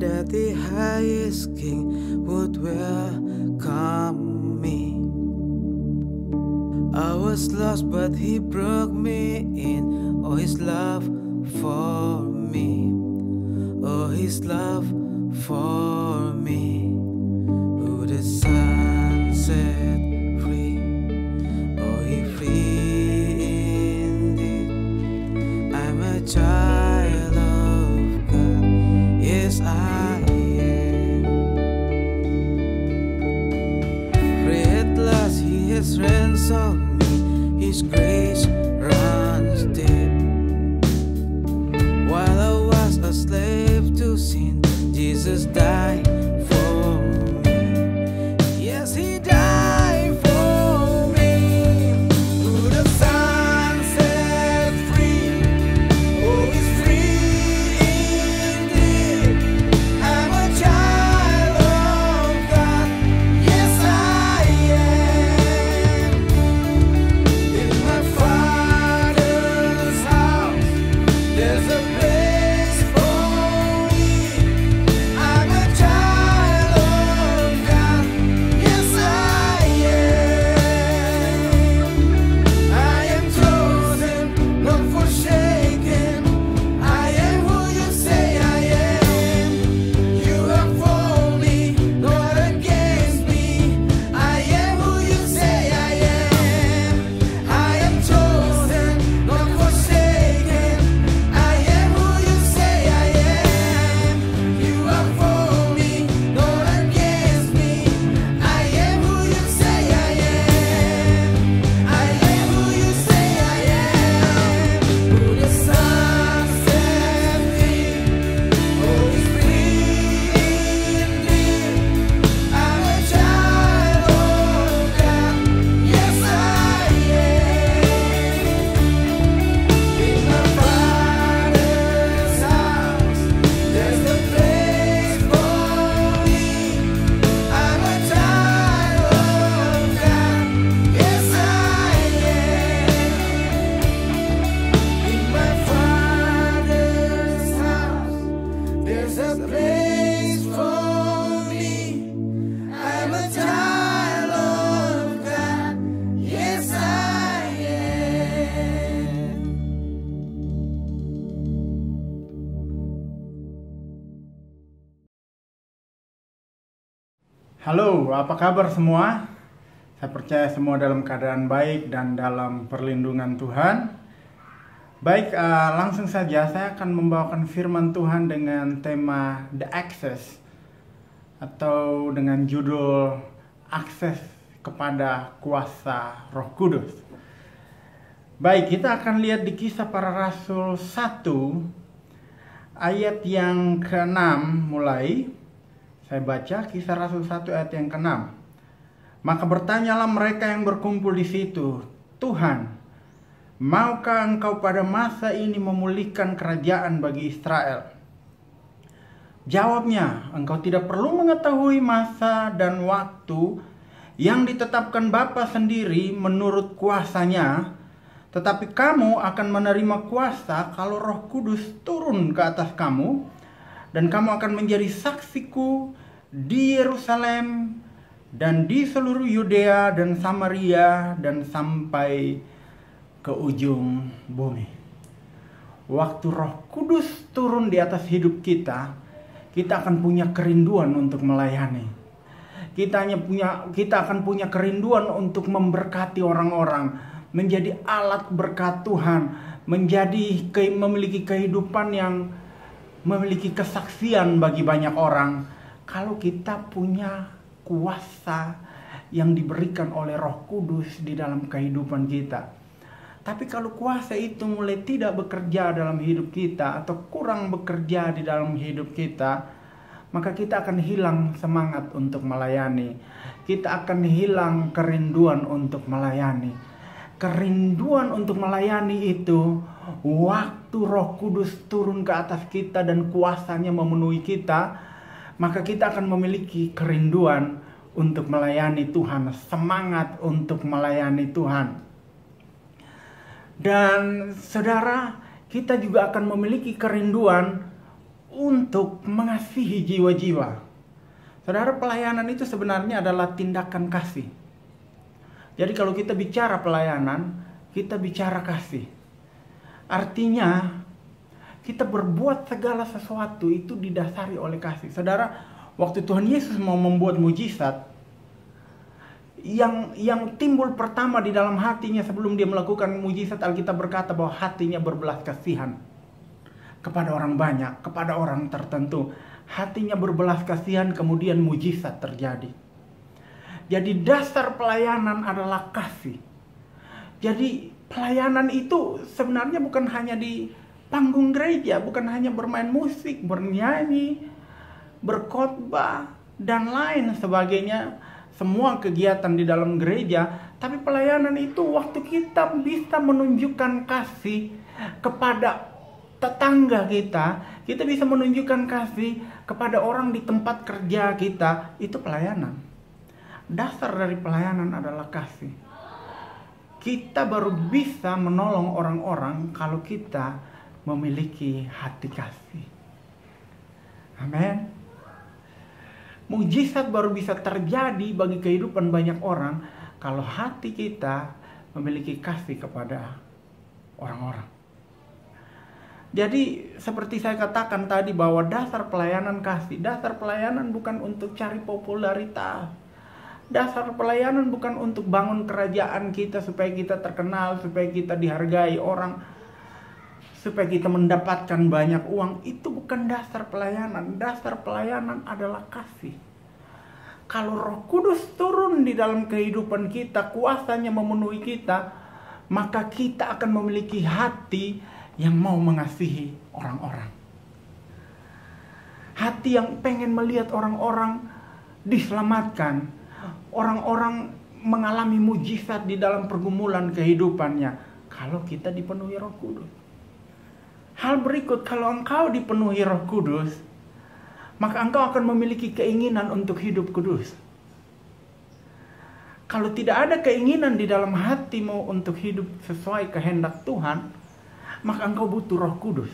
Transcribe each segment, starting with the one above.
that the highest king would welcome me. I was lost but he brought me in. Oh, his love for me. Oh, his love for me. Who the sun set free. Oh, he free indeed. I'm a child of God. Yes, I am. Free at last, he has ransomed me. His grace runs deep. While I was a slave to sin, Jesus died for me. Yes, he died for me. Who the Son set free. Oh, he's free indeed. I'm a child of God. Yes, I am. In my Father's house, there's a place for me. I'm a child of God. Yes, I am. I am chosen, not forsaken. I am who you say I am. You are for me, not against me. I am who you say I am. I am chosen, not forsaken. I am who you say I am. You are for me, not against me. I am who you say I am. I am who you say I am. Who the Son set free. Oh, he's free indeed. I'm a child of God. Yes, I am. In my Father's house, there's a place for me. I'm a child of God. Yes, I am. In my Father's house, there's a place for me. I'm a child of God. Yes, I am. Halo, apa kabar semua? Saya percaya semua dalam keadaan baik dan dalam perlindungan Tuhan. Baik, langsung saja saya akan membawakan firman Tuhan dengan tema The Access, atau dengan judul Akses kepada Kuasa Roh Kudus. Baik, kita akan lihat di Kisah Para Rasul 1 ayat yang ke-6 mulai. Saya baca Kisah Rasul 1 ayat yang ke-6. Maka bertanyalah mereka yang berkumpul di situ, Tuhan, maukah engkau pada masa ini memulihkan kerajaan bagi Israel? Jawabnya, engkau tidak perlu mengetahui masa dan waktu yang ditetapkan Bapa sendiri menurut kuasanya, tetapi kamu akan menerima kuasa kalau Roh Kudus turun ke atas kamu, dan kamu akan menjadi saksiku di Yerusalem dan di seluruh Yudea dan Samaria dan sampai ke ujung bumi. Waktu Roh Kudus turun di atas hidup kita, kita akan punya kerinduan untuk melayani. Kita akan punya kerinduan untuk memberkati orang-orang, menjadi alat berkat Tuhan, memiliki kehidupan yang memiliki kesaksian bagi banyak orang. Kalau kita punya kuasa yang diberikan oleh Roh Kudus di dalam kehidupan kita. Tapi kalau kuasa itu mulai tidak bekerja dalam hidup kita atau kurang bekerja di dalam hidup kita, maka kita akan hilang semangat untuk melayani. Kita akan hilang kerinduan untuk melayani. Kerinduan untuk melayani itu waktu Roh Kudus turun ke atas kita dan kuasanya memenuhi kita, maka kita akan memiliki kerinduan untuk melayani Tuhan, semangat untuk melayani Tuhan. Dan saudara, kita juga akan memiliki kerinduan untuk mengasihi jiwa-jiwa. Saudara, pelayanan itu sebenarnya adalah tindakan kasih. Jadi kalau kita bicara pelayanan, kita bicara kasih. Artinya, kita berbuat segala sesuatu itu didasari oleh kasih. Saudara, waktu Tuhan Yesus mau membuat mujizat, yang timbul pertama di dalam hatinya sebelum dia melakukan mujizat, Alkitab berkata bahwa hatinya berbelas kasihan kepada orang banyak, kepada orang tertentu. Hatinya berbelas kasihan, kemudian mujizat terjadi. Jadi dasar pelayanan adalah kasih. Jadi pelayanan itu sebenarnya bukan hanya di panggung gereja, bukan hanya bermain musik, bernyanyi, berkhotbah, dan lain sebagainya. Semua kegiatan di dalam gereja, tapi pelayanan itu waktu kita bisa menunjukkan kasih kepada tetangga kita bisa menunjukkan kasih kepada orang di tempat kerja kita, itu pelayanan. Dasar dari pelayanan adalah kasih. Kita baru bisa menolong orang-orang kalau kita memiliki hati kasih. Amin. Mujizat baru bisa terjadi bagi kehidupan banyak orang kalau hati kita memiliki kasih kepada orang-orang. Jadi seperti saya katakan tadi bahwa dasar pelayanan kasih. Dasar pelayanan bukan untuk cari popularitas. Dasar pelayanan bukan untuk bangun kerajaan kita supaya kita terkenal, supaya kita dihargai orang, supaya kita mendapatkan banyak uang. Itu bukan dasar pelayanan. Dasar pelayanan adalah kasih. Kalau Roh Kudus turun di dalam kehidupan kita, kuasanya memenuhi kita, maka kita akan memiliki hati yang mau mengasihi orang-orang. Hati yang pengen melihat orang-orang diselamatkan, orang-orang mengalami mujizat di dalam pergumulan kehidupannya, kalau kita dipenuhi Roh Kudus. Hal berikut, kalau engkau dipenuhi Roh Kudus, maka engkau akan memiliki keinginan untuk hidup kudus. Kalau tidak ada keinginan di dalam hatimu untuk hidup sesuai kehendak Tuhan, maka engkau butuh Roh Kudus.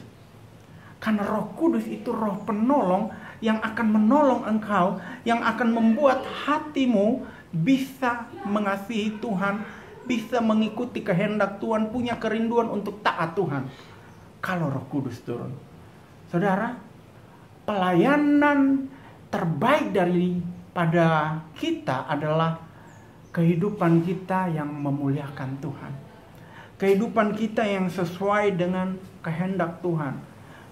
Karena Roh Kudus itu roh penolong yang akan menolong engkau, yang akan membuat hatimu bisa mengasihi Tuhan, bisa mengikuti kehendak Tuhan, punya kerinduan untuk taat Tuhan. Kalau Roh Kudus turun, saudara, pelayanan terbaik daripada kita adalah kehidupan kita yang memuliakan Tuhan. Kehidupan kita yang sesuai dengan kehendak Tuhan,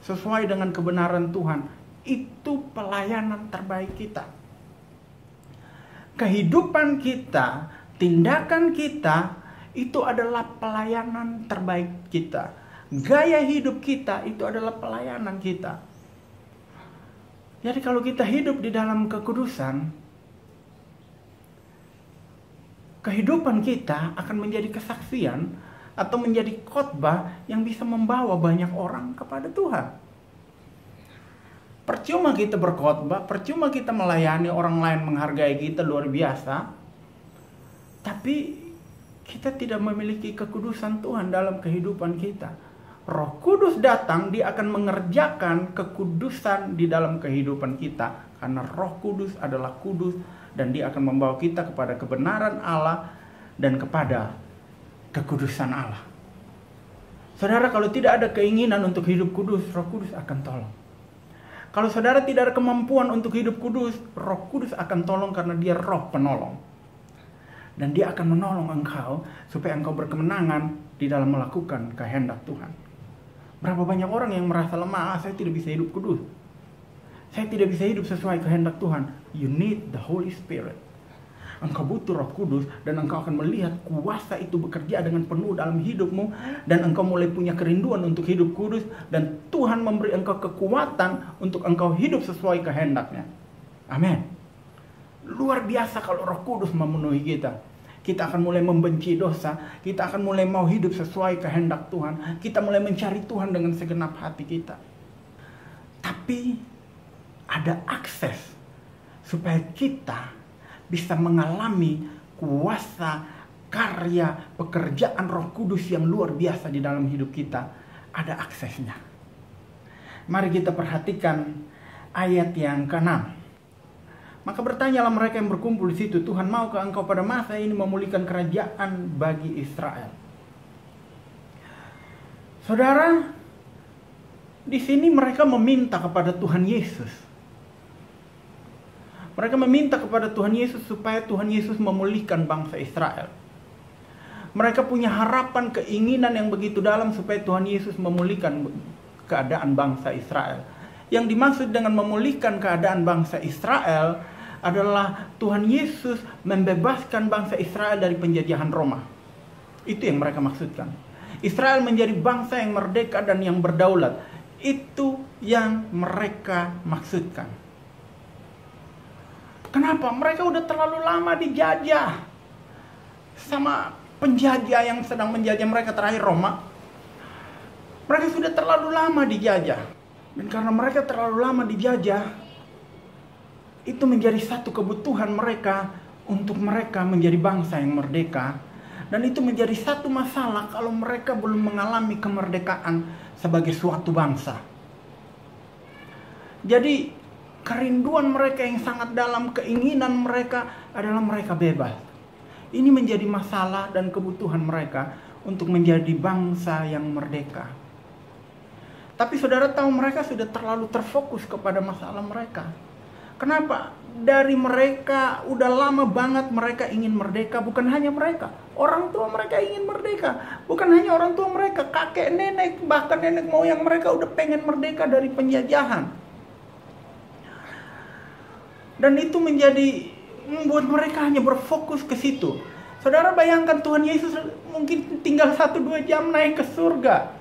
sesuai dengan kebenaran Tuhan. Itu pelayanan terbaik kita. Kehidupan kita, tindakan kita, itu adalah pelayanan terbaik kita. Gaya hidup kita itu adalah pelayanan kita. Jadi kalau kita hidup di dalam kekudusan, kehidupan kita akan menjadi kesaksian atau menjadi khotbah yang bisa membawa banyak orang kepada Tuhan. Percuma kita berkhotbah, percuma kita melayani orang lain menghargai kita luar biasa, tapi kita tidak memiliki kekudusan Tuhan dalam kehidupan kita. Roh Kudus datang, dia akan mengerjakan kekudusan di dalam kehidupan kita. Karena Roh Kudus adalah kudus dan dia akan membawa kita kepada kebenaran Allah dan kepada kekudusan Allah. Saudara, kalau tidak ada keinginan untuk hidup kudus, Roh Kudus akan tolong. Kalau saudara tidak ada kemampuan untuk hidup kudus, Roh Kudus akan tolong karena dia roh penolong. Dan dia akan menolong engkau supaya engkau berkemenangan di dalam melakukan kehendak Tuhan. Berapa banyak orang yang merasa lemah, saya tidak bisa hidup kudus, saya tidak bisa hidup sesuai kehendak Tuhan. You need the Holy Spirit. Engkau butuh Roh Kudus dan engkau akan melihat kuasa itu bekerja dengan penuh dalam hidupmu. Dan engkau mulai punya kerinduan untuk hidup kudus. Dan Tuhan memberi engkau kekuatan untuk engkau hidup sesuai kehendaknya. Amin. Luar biasa kalau Roh Kudus memenuhi kita. Kita akan mulai membenci dosa. Kita akan mulai mau hidup sesuai kehendak Tuhan. Kita mulai mencari Tuhan dengan segenap hati kita. Tapi ada akses supaya kita bisa mengalami kuasa, karya, pekerjaan Roh Kudus yang luar biasa di dalam hidup kita. Ada aksesnya. Mari kita perhatikan ayat yang ke-6. Maka bertanyalah mereka yang berkumpul di situ, Tuhan maukah engkau pada masa ini memulihkan kerajaan bagi Israel? Saudara, di sini mereka meminta kepada Tuhan Yesus. Mereka meminta kepada Tuhan Yesus supaya Tuhan Yesus memulihkan bangsa Israel. Mereka punya harapan, keinginan yang begitu dalam supaya Tuhan Yesus memulihkan keadaan bangsa Israel. Yang dimaksud dengan memulihkan keadaan bangsa Israel adalah Tuhan Yesus membebaskan bangsa Israel dari penjajahan Roma. Itu yang mereka maksudkan. Israel menjadi bangsa yang merdeka dan yang berdaulat. Itu yang mereka maksudkan. Kenapa? Mereka udah terlalu lama dijajah sama penjajah yang sedang menjajah mereka, terakhir Roma. Mereka sudah terlalu lama dijajah. Dan karena mereka terlalu lama dijajah, itu menjadi satu kebutuhan mereka untuk mereka menjadi bangsa yang merdeka. Dan itu menjadi satu masalah kalau mereka belum mengalami kemerdekaan sebagai suatu bangsa. Jadi kerinduan mereka yang sangat dalam, keinginan mereka adalah mereka bebas. Ini menjadi masalah dan kebutuhan mereka untuk menjadi bangsa yang merdeka. Tapi saudara tahu, mereka sudah terlalu terfokus kepada masalah mereka. Kenapa? Dari mereka udah lama banget mereka ingin merdeka. Bukan hanya mereka, orang tua mereka ingin merdeka. Bukan hanya orang tua mereka, kakek, nenek, bahkan nenek moyang mereka udah pengen merdeka dari penjajahan. Dan itu membuat mereka hanya berfokus ke situ. Saudara bayangkan, Tuhan Yesus mungkin tinggal 1-2 jam naik ke surga.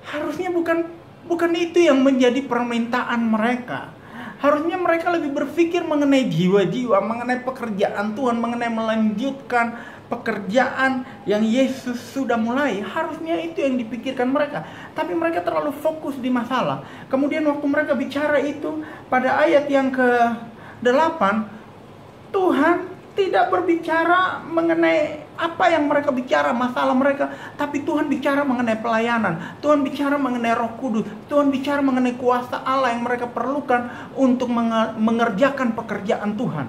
Harusnya bukan itu yang menjadi permintaan mereka. Harusnya mereka lebih berpikir mengenai jiwa-jiwa, mengenai pekerjaan Tuhan, mengenai melanjutkan pekerjaan yang Yesus sudah mulai. Harusnya itu yang dipikirkan mereka. Tapi mereka terlalu fokus di masalah. Kemudian waktu mereka bicara itu, pada ayat yang ke-8, Tuhan tidak berbicara mengenai apa yang mereka bicara, masalah mereka. Tapi Tuhan bicara mengenai pelayanan. Tuhan bicara mengenai Roh Kudus. Tuhan bicara mengenai kuasa Allah yang mereka perlukan untuk mengerjakan pekerjaan Tuhan.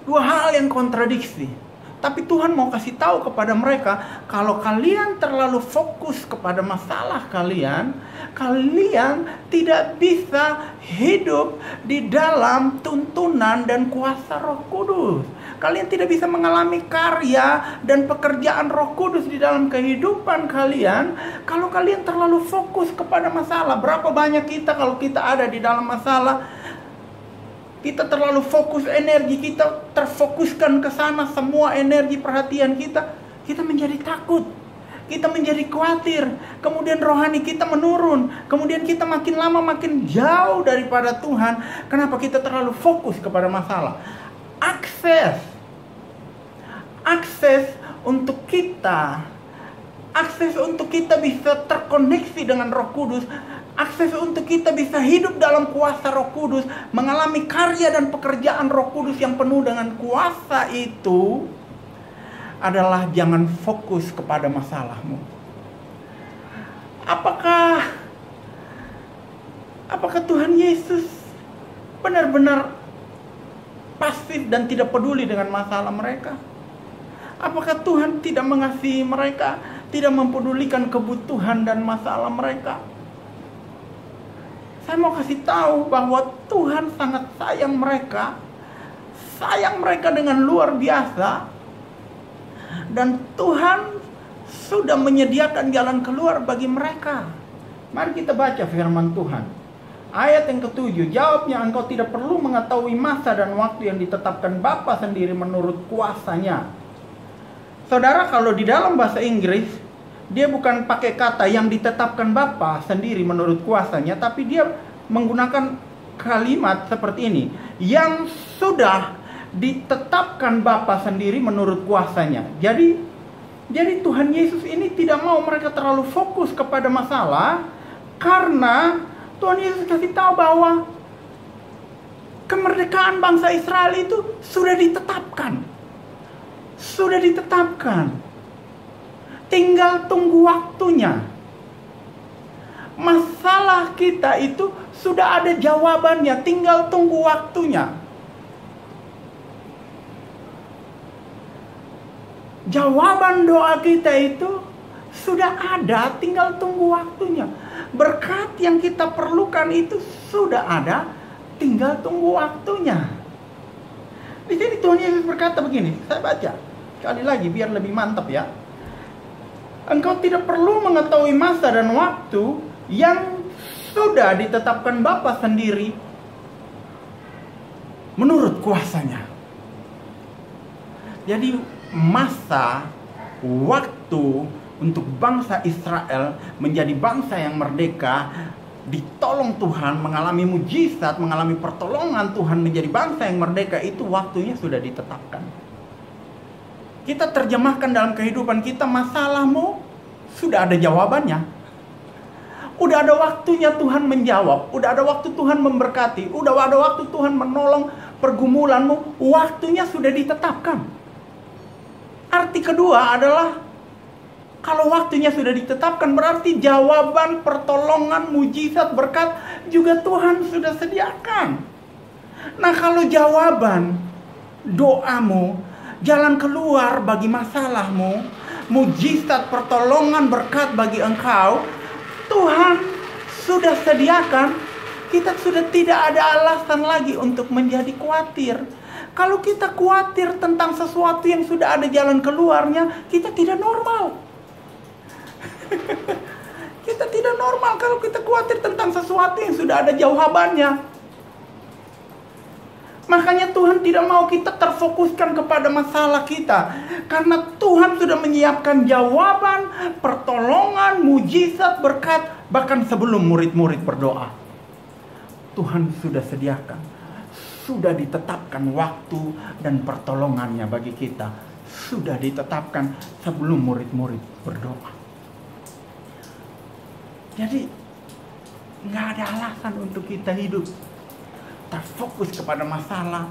Dua hal yang kontradiksi. Tapi Tuhan mau kasih tahu kepada mereka, kalau kalian terlalu fokus kepada masalah kalian, kalian tidak bisa hidup di dalam tuntunan dan kuasa Roh Kudus. Kalian tidak bisa mengalami karya dan pekerjaan Roh Kudus di dalam kehidupan kalian kalau kalian terlalu fokus kepada masalah. Berapa banyak kita kalau kita ada di dalam masalah, kita terlalu fokus, energi kita terfokuskan ke sana, semua energi perhatian kita menjadi takut, kita menjadi khawatir, kemudian rohani kita menurun, kemudian kita makin lama makin jauh daripada Tuhan. Kenapa? Kita terlalu fokus kepada masalah. Akses untuk kita bisa terkoneksi dengan Roh Kudus, akses untuk kita bisa hidup dalam kuasa Roh Kudus, mengalami karya dan pekerjaan Roh Kudus yang penuh dengan kuasa itu adalah jangan fokus kepada masalahmu. Apakah Tuhan Yesus benar-benar pasif dan tidak peduli dengan masalah mereka? Apakah Tuhan tidak mengasihi mereka, tidak mempedulikan kebutuhan dan masalah mereka? Saya mau kasih tahu bahwa Tuhan sangat sayang mereka dengan luar biasa. Dan Tuhan sudah menyediakan jalan keluar bagi mereka. Mari kita baca firman Tuhan. Ayat yang ke-7, jawabnya, engkau tidak perlu mengetahui masa dan waktu yang ditetapkan Bapa sendiri menurut kuasanya. Saudara, kalau di dalam bahasa Inggris, dia bukan pakai kata yang ditetapkan Bapa sendiri menurut kuasanya, tapi dia menggunakan kalimat seperti ini, yang sudah ditetapkan Bapa sendiri menurut kuasanya. Jadi Tuhan Yesus ini tidak mau mereka terlalu fokus kepada masalah, karena Tuhan Yesus kasih tahu bahwa kemerdekaan bangsa Israel itu sudah ditetapkan. Tinggal tunggu waktunya. Masalah kita itu sudah ada jawabannya, tinggal tunggu waktunya. Jawaban doa kita itu sudah ada, tinggal tunggu waktunya. Berkat yang kita perlukan itu sudah ada, tinggal tunggu waktunya. Di sini Tuhan Yesus berkata begini, saya baca sekali lagi biar lebih mantap ya. Engkau tidak perlu mengetahui masa dan waktu yang sudah ditetapkan Bapa sendiri menurut kuasanya. Jadi masa, waktu untuk bangsa Israel menjadi bangsa yang merdeka, ditolong Tuhan, mengalami mujizat, mengalami pertolongan Tuhan menjadi bangsa yang merdeka, itu waktunya sudah ditetapkan. Kita terjemahkan dalam kehidupan kita, masalahmu sudah ada jawabannya. Udah ada waktunya Tuhan menjawab, udah ada waktu Tuhan memberkati, udah ada waktu Tuhan menolong pergumulanmu, waktunya sudah ditetapkan. Arti kedua adalah, kalau waktunya sudah ditetapkan, berarti jawaban, pertolongan, mujizat, berkat juga Tuhan sudah sediakan. Nah, kalau jawaban doamu, jalan keluar bagi masalahmu, mujizat, pertolongan, berkat bagi engkau, Tuhan sudah sediakan, kita sudah tidak ada alasan lagi untuk menjadi khawatir. Kalau kita khawatir tentang sesuatu yang sudah ada jalan keluarnya, kita tidak normal. Kita tidak normal kalau kita khawatir tentang sesuatu yang sudah ada jawabannya. Makanya Tuhan tidak mau kita terfokuskan kepada masalah kita, karena Tuhan sudah menyiapkan jawaban, pertolongan, mujizat, berkat, bahkan sebelum murid-murid berdoa. Tuhan sudah sediakan, sudah ditetapkan waktu dan pertolongannya bagi kita, sudah ditetapkan sebelum murid-murid berdoa. Jadi nggak ada alasan untuk kita hidup terfokus kepada masalah,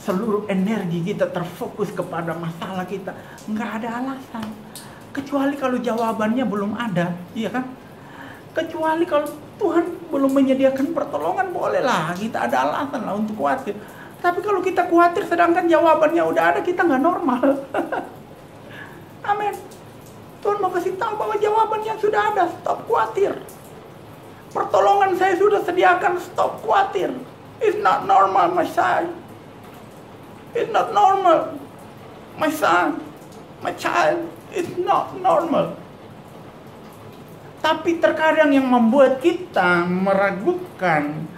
seluruh energi kita terfokus kepada masalah kita. Nggak ada alasan, kecuali kalau jawabannya belum ada, iya kan? Kecuali kalau Tuhan belum menyediakan pertolongan, bolehlah kita ada alasan lah untuk khawatir. Tapi kalau kita khawatir sedangkan jawabannya udah ada, kita nggak normal. Amin. Tuhan mau kasih tahu bahwa jawabannya sudah ada, stop khawatir. Pertolongan saya sudah sediakan, stop khawatir. It's not normal, my son. It's not normal, my son, my child. It's not normal. Tapi terkadang yang membuat kita meragukan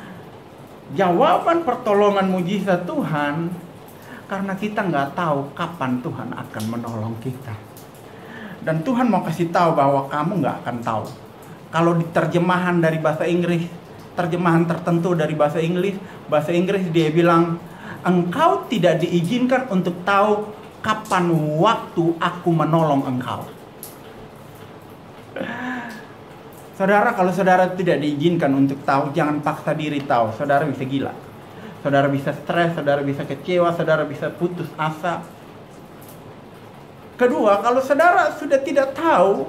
jawaban pertolongan mujizat Tuhan, karena kita nggak tahu kapan Tuhan akan menolong kita. Dan Tuhan mau kasih tahu bahwa kamu nggak akan tahu. Kalau di terjemahan dari bahasa Inggris, terjemahan tertentu dari bahasa Inggris dia bilang, engkau tidak diizinkan untuk tahu kapan waktu aku menolong engkau. Saudara, kalau saudara tidak diizinkan untuk tahu, jangan paksa diri tahu. Saudara bisa gila, saudara bisa stres, saudara bisa kecewa, saudara bisa putus asa. Kedua, kalau saudara sudah tidak tahu,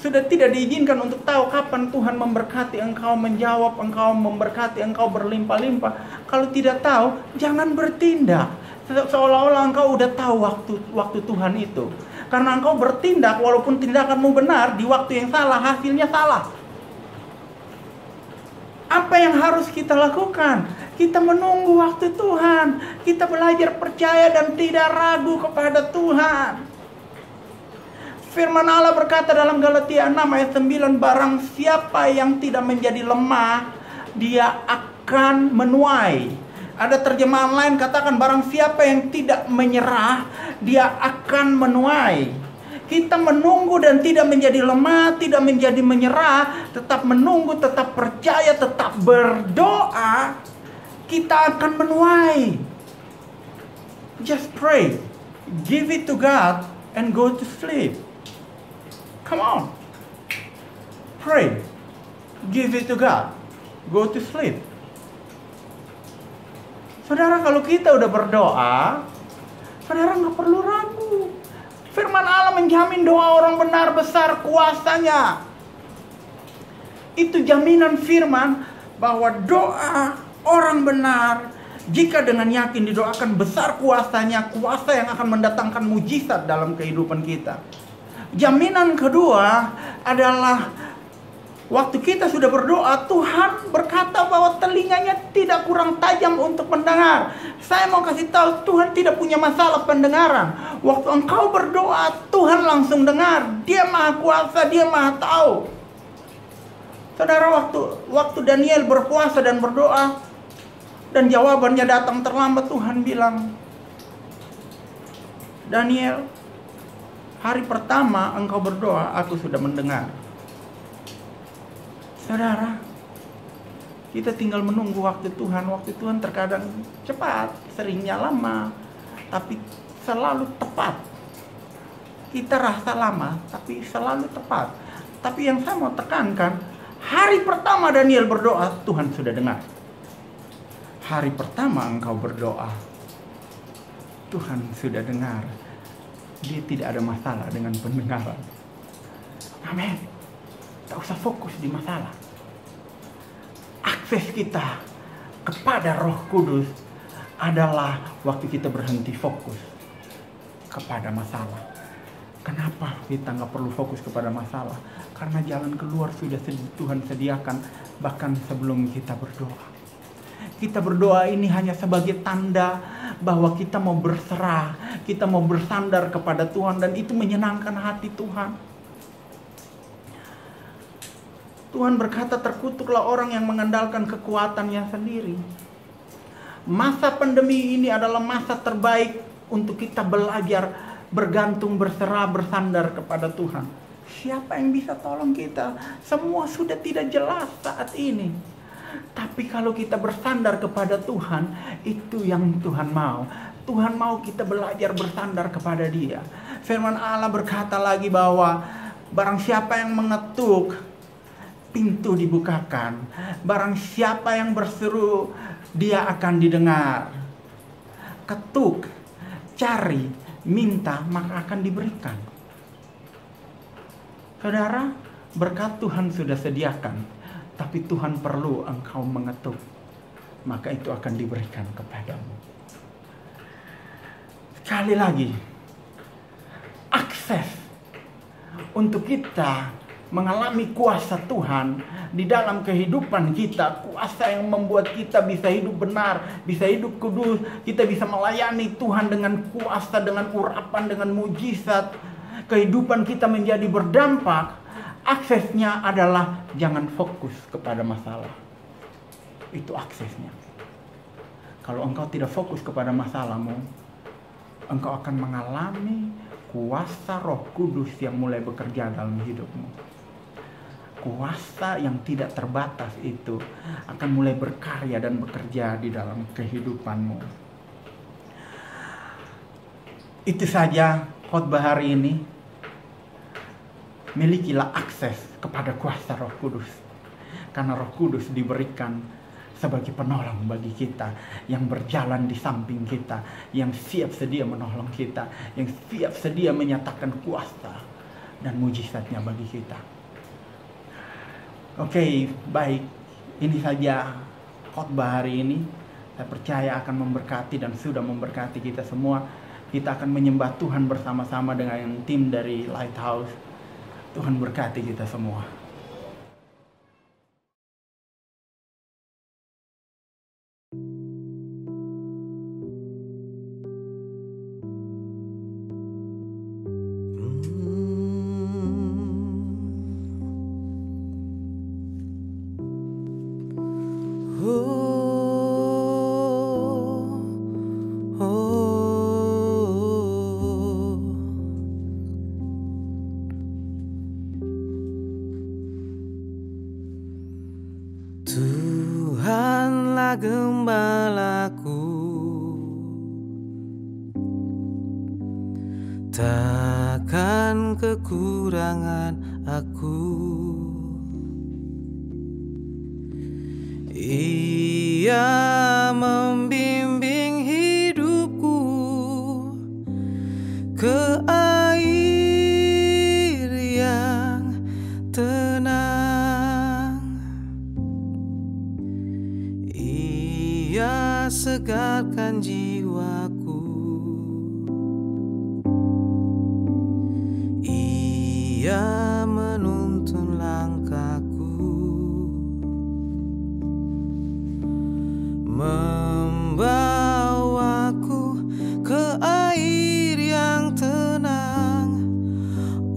sudah tidak diizinkan untuk tahu kapan Tuhan memberkati engkau, menjawab engkau, memberkati engkau berlimpah-limpah. Kalau tidak tahu, jangan bertindak seolah-olah engkau udah tahu waktu Tuhan itu. Karena engkau bertindak walaupun tindakanmu benar, di waktu yang salah, hasilnya salah. Apa yang harus kita lakukan? Kita menunggu waktu Tuhan. Kita belajar percaya dan tidak ragu kepada Tuhan. Firman Allah berkata dalam Galatia 6 ayat 9, barang siapa yang tidak menjadi lemah, dia akan menuai. Ada terjemahan lain katakan, barang siapa yang tidak menyerah, dia akan menuai. Kita menunggu dan tidak menjadi lemah, tidak menjadi menyerah, tetap menunggu, tetap percaya, tetap berdoa, kita akan menuai. Just pray, give it to God, and go to sleep. Come on, pray, give it to God, go to sleep. Saudara, kalau kita udah berdoa, saudara nggak perlu ragu. Firman Allah menjamin doa orang benar besar kuasanya. Itu jaminan firman bahwa doa orang benar, jika dengan yakin didoakan, besar kuasanya, kuasa yang akan mendatangkan mujizat dalam kehidupan kita. Jaminan kedua adalah waktu kita sudah berdoa, Tuhan berkata bahwa telinganya tidak kurang tajam untuk mendengar. Saya mau kasih tahu, Tuhan tidak punya masalah pendengaran. Waktu engkau berdoa, Tuhan langsung dengar. Dia maha kuasa, dia maha tahu. Saudara, waktu Daniel berpuasa dan berdoa, dan jawabannya datang terlambat, Tuhan bilang, Daniel, hari pertama engkau berdoa, aku sudah mendengar. Saudara, kita tinggal menunggu waktu Tuhan. Waktu Tuhan terkadang cepat, seringnya lama, tapi selalu tepat. Kita rasa lama, tapi selalu tepat. Tapi yang saya mau tekankan, hari pertama Daniel berdoa, Tuhan sudah dengar. Hari pertama engkau berdoa, Tuhan sudah dengar. Dia tidak ada masalah dengan pendengaran. Amin. Tak usah fokus di masalah. Akses kita kepada Roh Kudus adalah waktu kita berhenti fokus kepada masalah. Kenapa kita nggak perlu fokus kepada masalah? Karena jalan keluar sudah Tuhan sediakan bahkan sebelum kita berdoa. Kita berdoa ini hanya sebagai tanda bahwa kita mau berserah, kita mau bersandar kepada Tuhan, dan itu menyenangkan hati Tuhan. Tuhan berkata, terkutuklah orang yang mengandalkan kekuatannya sendiri. Masa pandemi ini adalah masa terbaik untuk kita belajar bergantung, berserah, bersandar kepada Tuhan. Siapa yang bisa tolong kita? Semua sudah tidak jelas saat ini. Tapi kalau kita bersandar kepada Tuhan, itu yang Tuhan mau. Tuhan mau kita belajar bersandar kepada Dia. Firman Allah berkata lagi bahwa barang siapa yang mengetuk, pintu dibukakan. Barang siapa yang berseru, dia akan didengar. Ketuk, cari, minta, maka akan diberikan. Saudara, berkat Tuhan sudah sediakan, tapi Tuhan perlu engkau mengetuk, maka itu akan diberikan kepadamu. Sekali lagi, akses untuk kita mengalami kuasa Tuhan di dalam kehidupan kita, kuasa yang membuat kita bisa hidup benar, bisa hidup kudus, kita bisa melayani Tuhan dengan kuasa, dengan urapan, dengan mujizat. Kehidupan kita menjadi berdampak. Aksesnya adalah jangan fokus kepada masalah. Itu aksesnya. Kalau engkau tidak fokus kepada masalahmu, engkau akan mengalami kuasa Roh Kudus yang mulai bekerja dalam hidupmu. Kuasa yang tidak terbatas itu akan mulai berkarya dan bekerja di dalam kehidupanmu. Itu saja khotbah hari ini. Milikilah akses kepada kuasa Roh Kudus. Karena Roh Kudus diberikan sebagai penolong bagi kita, yang berjalan di samping kita, yang siap sedia menolong kita, yang siap sedia menyatakan kuasa dan mujizatnya bagi kita. Oke, baik. Ini saja khotbah hari ini. Saya percaya akan memberkati dan sudah memberkati kita semua. Kita akan menyembah Tuhan bersama-sama dengan tim dari Lighthouse. Tuhan berkati kita semua. Tuhanlah gembalaku, takkan kekurangan aku. Ia membimbing hidupku ke air yang tenang. segarkan jiwaku. Ia menuntun langkahku, membawaku ke air yang tenang.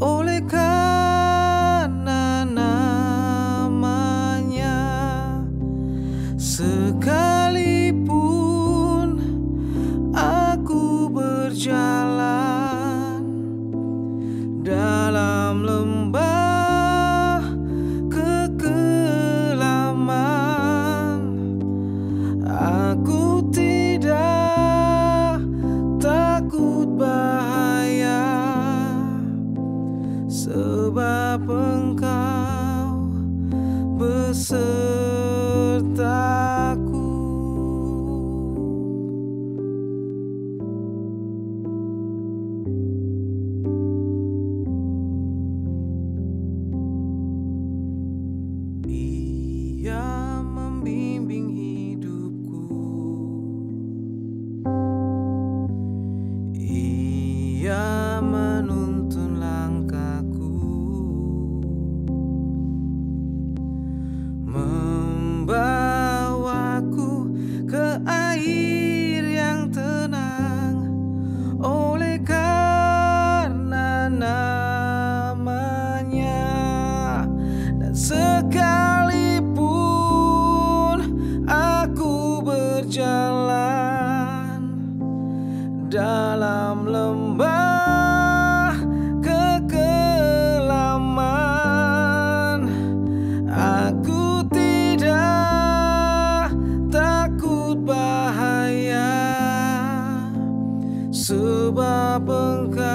Oleh karena namanya, sekalipun aku berjalan dalam lembah kekelaman, aku tidak takut bahaya, sebab Engkau besertaku. Ia membimbing hidupku, Ia menuntun langkahku, membawaku ke air yang tenang. Oleh karena namanya, dan sekalipun aku berjalan dalam lembah kekelaman, aku tidak takut bahaya, sebab Engkau